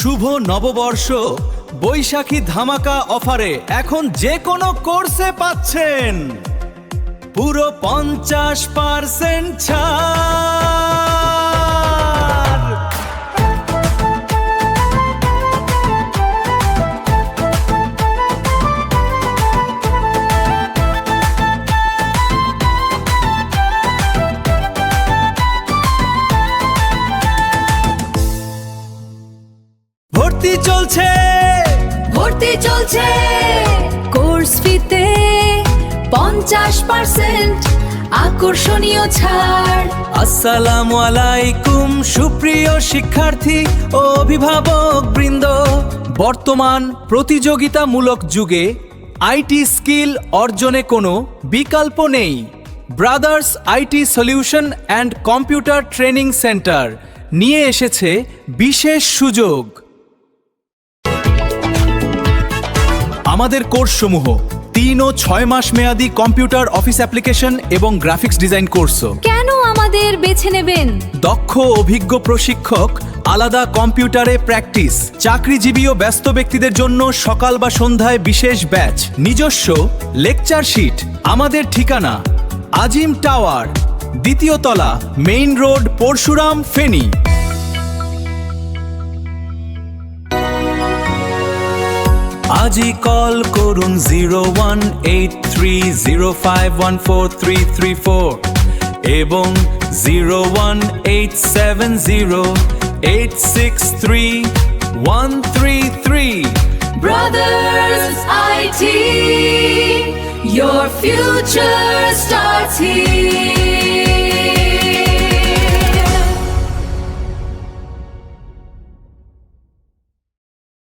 শুভ নববর্ষ বৈশাখী ধামাকা অফারে এখন যে কোনো কোর্সে পাচ্ছেন পুরো 50% ছাড়। ভর্তি চলছে কোর্স ফিতে 50% আকর্ষণীয় ছাড়। আসসালামু আলাইকুম সুপ্রিয় শিক্ষার্থী ও অভিভাবক বৃন্দ। বর্তমান প্রতিযোগিতামূলক যুগে আইটি স্কিল অর্জনে কোনো বিকল্প নেই। Brothers IT solution and computer training centre নিয়ে এসেছে বিশেষ সুযোগ। আমাদের কোর্সসমূহ 3 ও 6 মাস মেয়াদী কম্পিউটার অফিস অ্যাপ্লিকেশন এবং গ্রাফিক্স ডিজাইন কোর্স। কেন আমাদের বেছে নেবেন? দক্ষ অভিজ্ঞ প্রশিক্ষক, আলাদা কম্পিউটারে প্র্যাকটিস, চাকরিজীবী ও ব্যস্ত ব্যক্তিদের জন্য সকাল বা সন্ধ্যায় বিশেষ ব্যাচ, নিজস্ব লেকচার শিট। আমাদের ঠিকানা আজিম টাওয়ার, 2য় তলা, মেইন রোড, পরশুরাম, ফেনী। আজই কল করুন 0183051434 এবং 01870863133। Brothers IT, your future starts here.